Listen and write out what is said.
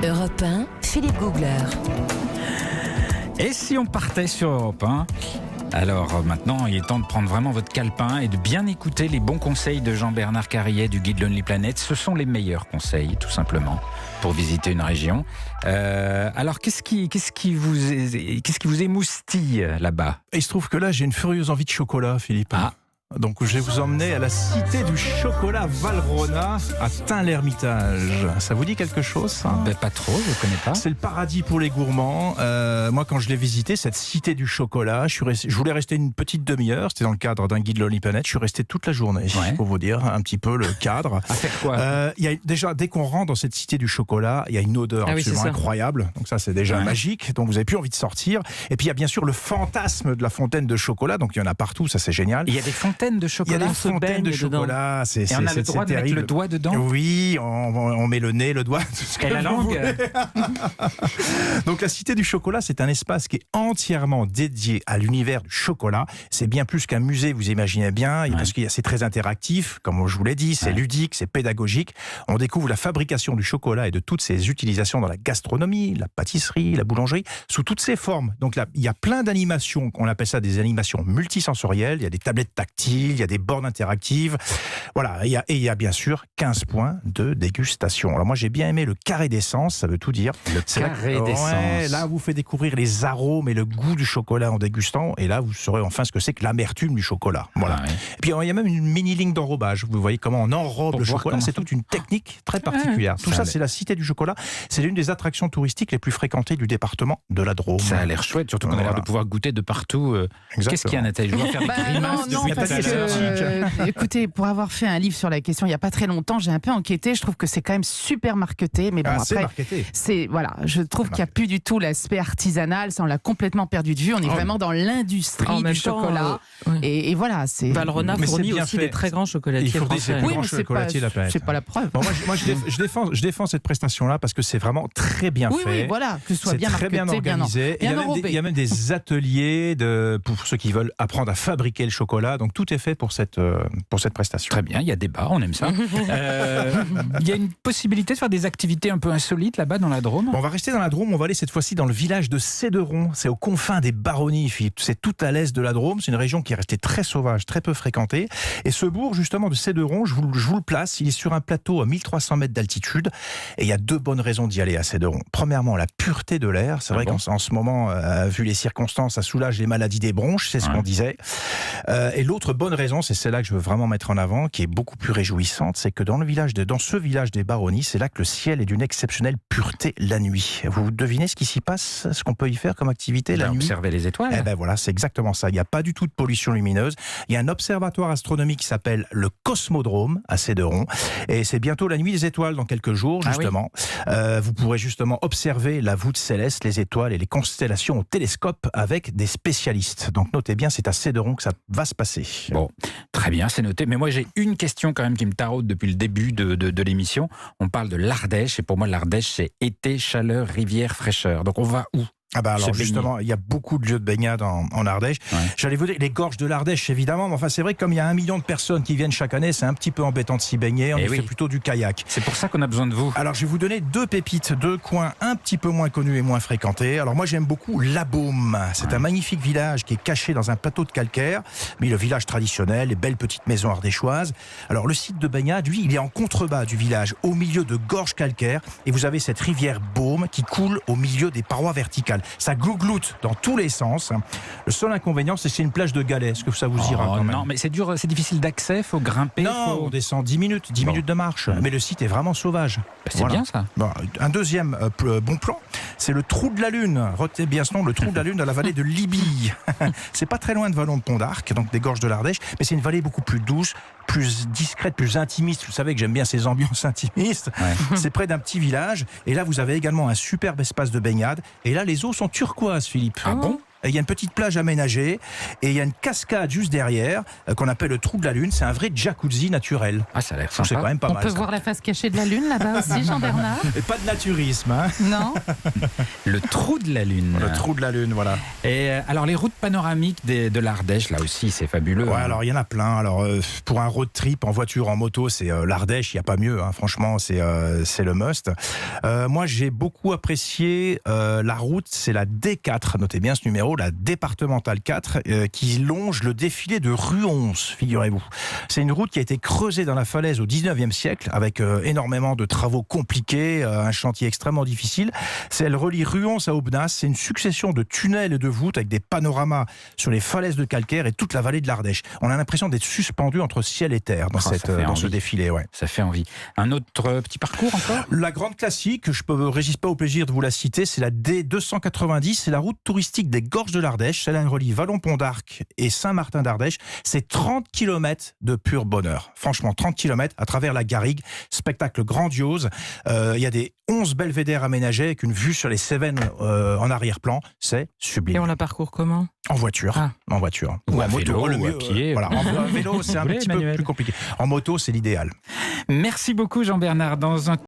Europe 1, Philippe Googler. Et si on partait sur Europe 1 ? Alors maintenant, il est temps de prendre vraiment votre calepin et de bien écouter les bons conseils de Jean-Bernard Carillet du guide Lonely Planet. Ce sont les meilleurs conseils, tout simplement, pour visiter une région. Alors, qu'est-ce qui vous émoustille là-bas ? Il se trouve que là, j'ai une furieuse envie de chocolat, Philippe. Ah. Donc je vais vous emmener à la cité du chocolat Valrhona à Tain-l'Hermitage. Ça vous dit quelque chose, ça ? Pas trop, je ne connais pas. C'est le paradis pour les gourmands. Moi, quand je l'ai visité, cette cité du chocolat, je voulais rester une petite demi-heure. C'était dans le cadre d'un guide Lonely Planet. Je suis resté toute la journée, pour vous dire un petit peu le cadre. À faire quoi ? Déjà, dès qu'on rentre dans cette cité du chocolat, il y a une odeur absolument incroyable. Donc ça, c'est déjà magique. Donc vous n'avez plus envie de sortir. Et puis il y a bien sûr le fantasme de la fontaine de chocolat. Donc il y en a partout, ça c'est génial. Il y a des fontaines de chocolat. Il y a des fontaines de chocolat. Et on a le droit de mettre le doigt dedans ? Oui, on met le nez, le doigt. Et la langue. Donc la cité du chocolat, c'est un espace qui est entièrement dédié à l'univers du chocolat. C'est bien plus qu'un musée, vous imaginez bien, parce que c'est très interactif, comme je vous l'ai dit, c'est ludique, c'est pédagogique. On découvre la fabrication du chocolat et de toutes ses utilisations dans la gastronomie, la pâtisserie, la boulangerie, sous toutes ses formes. Donc là, il y a plein d'animations, on appelle ça des animations multisensorielles. Il y a des tablettes tactiles, il y a des bornes interactives. Voilà, et il y a bien sûr 15 points de dégustation. Alors moi, j'ai bien aimé le carré d'essence, ça veut tout dire. Le carré d'essence. Là, vous fait découvrir les arômes et le goût du chocolat en dégustant. Et là, vous saurez enfin ce que c'est que l'amertume du chocolat. Voilà. Et puis, il y a même une mini ligne d'enrobage. Vous voyez comment on enrobe le chocolat. C'est toute une technique très particulière. Tout ça, c'est la cité du chocolat. C'est l'une des attractions touristiques les plus fréquentées du département de la Drôme. Ça a l'air chouette, surtout qu'on a l'air de pouvoir goûter de partout. Qu'est-ce qu'il y a, Nathalie ? Je dois faire des grimaces depuis tout à l'heure. Écoutez, pour avoir fait un livre sur la question il n'y a pas très longtemps, j'ai un peu enquêté. Je trouve que c'est quand même super marketé. Mais bon, après, je trouve qu'il n'y a plus du tout l'aspect artisanal. Ça, on l'a complètement perdu de vue. On est vraiment dans l'industrie du chocolat. Et voilà, c'est. Valrhona fournit aussi des très grands chocolatiers français. Oui, mais c'est pas la preuve. Bon, moi, je défends cette prestation-là parce que c'est vraiment très bien fait. Oui, voilà, que ce soit bien marketé, très bien organisé. Il y a même des ateliers pour ceux qui veulent apprendre à fabriquer le chocolat. Donc tout est fait pour cette prestation. Très bien, il y a débat, on aime ça. Il y a une possibilité de faire des activités un peu insolites là-bas dans la Drôme ? On va rester dans la Drôme, on va aller cette fois-ci dans le village de Céderon. C'est aux confins des Baronnies, Philippe. C'est tout à l'est de la Drôme. C'est une région qui est restée très sauvage, très peu fréquentée. Et ce bourg, justement, de Céderon, je vous le place. Il est sur un plateau à 1300 mètres d'altitude. Et il y a deux bonnes raisons d'y aller à Céderon. Premièrement, la pureté de l'air. C'est vrai qu'en ce moment, vu les circonstances, ça soulage les maladies des bronches, c'est ce qu'on disait. Et l'autre bonne raison, c'est celle-là que je veux vraiment mettre en avant, qui est beaucoup plus réjouissante, c'est que dans ce village des Baronnies, c'est là que le ciel est d'une exceptionnelle pureté la nuit. Vous devinez ce qui s'y passe, ce qu'on peut y faire comme activité la nuit ? Observer les étoiles. Eh ben voilà, c'est exactement ça. Il n'y a pas du tout de pollution lumineuse. Il y a un observatoire astronomique qui s'appelle le Cosmodrome à Céderon. Et c'est bientôt la nuit des étoiles dans quelques jours, justement. Vous pourrez justement observer la voûte céleste, les étoiles et les constellations au télescope avec des spécialistes. Donc notez bien, c'est à Céderon que ça va se passer. Bon, très bien, c'est noté. Mais moi, j'ai une question quand même qui me taraude depuis le début de l'émission. On parle de l'Ardèche, et pour moi, l'Ardèche, c'est été, chaleur, rivière, fraîcheur. Donc, on va où ? Alors justement, il y a beaucoup de lieux de baignade en Ardèche. J'allais vous dire les gorges de l'Ardèche, évidemment. Mais enfin, c'est vrai que comme il y a 1 million de personnes qui viennent chaque année, c'est un petit peu embêtant de s'y baigner. On fait plutôt du kayak. C'est pour ça qu'on a besoin de vous. Alors, je vais vous donner 2 pépites, 2 coins un petit peu moins connus et moins fréquentés. Alors, moi, j'aime beaucoup La Baume. C'est un magnifique village qui est caché dans un plateau de calcaire. Mais le village traditionnel, les belles petites maisons ardéchoises. Alors, le site de baignade, lui, il est en contrebas du village, au milieu de gorges calcaires. Et vous avez cette rivière Baume qui coule au milieu des parois verticales. Ça glougloute dans tous les sens. Le seul inconvénient, c'est que c'est une plage de galets. Est-ce que ça vous ira quand même ? Non, mais c'est dur, c'est difficile d'accès, faut grimper. Non, on descend 10 minutes de marche. Mais le site est vraiment sauvage. C'est bien ça. Bon, un deuxième bon plan, c'est le Trou de la Lune. Retenez bien ce nom, le Trou de la Lune dans la vallée de Libye. C'est pas très loin de Vallon de Pont d'Arc, donc des gorges de l'Ardèche, mais c'est une vallée beaucoup plus douce, plus discrète, plus intimiste. Vous savez que j'aime bien ces ambiances intimistes. C'est près d'un petit village. Et là, vous avez également un superbe espace de baignade. Et là, les eaux sont turquoises, Philippe. Ah bon ? il y a une petite plage aménagée et il y a une cascade juste derrière qu'on appelle le trou de la Lune. C'est un vrai jacuzzi naturel. Ah, ça a l'air sympa. C'est quand même pas mal. On peut voir la face cachée de la Lune là-bas aussi, Jean-Bernard. Et pas de naturisme, hein. Non. Le trou de la Lune. Le trou de la Lune, voilà. Et alors les routes panoramiques de l'Ardèche, là aussi, c'est fabuleux. Ouais, alors il y en a plein. Alors pour un road trip en voiture, en moto, c'est l'Ardèche, il n'y a pas mieux. Hein. Franchement, c'est le must. Moi, j'ai beaucoup apprécié la route, c'est la D4. Notez bien ce numéro, la départementale 4, qui longe le défilé de Ruons, figurez-vous. C'est une route qui a été creusée dans la falaise au 19e siècle, avec énormément de travaux compliqués, un chantier extrêmement difficile. Elle relie Ruons à Aubenas. C'est une succession de tunnels et de voûtes avec des panoramas sur les falaises de calcaire et toute la vallée de l'Ardèche. On a l'impression d'être suspendu entre ciel et terre dans ce défilé. Ouais. Ça fait envie. Un autre petit parcours encore ? La grande classique, je ne résiste pas au plaisir de vous la citer, c'est la D290, c'est la route touristique des Gorges de l'Ardèche. Celle-là relie Vallon-Pont d'Arc et Saint-Martin d'Ardèche. C'est 30 km de pur bonheur. Franchement, 30 km à travers la Garrigue. Spectacle grandiose. Il y a des 11 belvédères aménagés avec une vue sur les Cévennes en arrière-plan. C'est sublime. Et on la parcourt comment ? En voiture. En voiture. Ou à moto, vélo, ou à pied. Voilà. En vélo, c'est un petit peu plus compliqué. En moto, c'est l'idéal. Merci beaucoup, Jean-Bernard. Dans un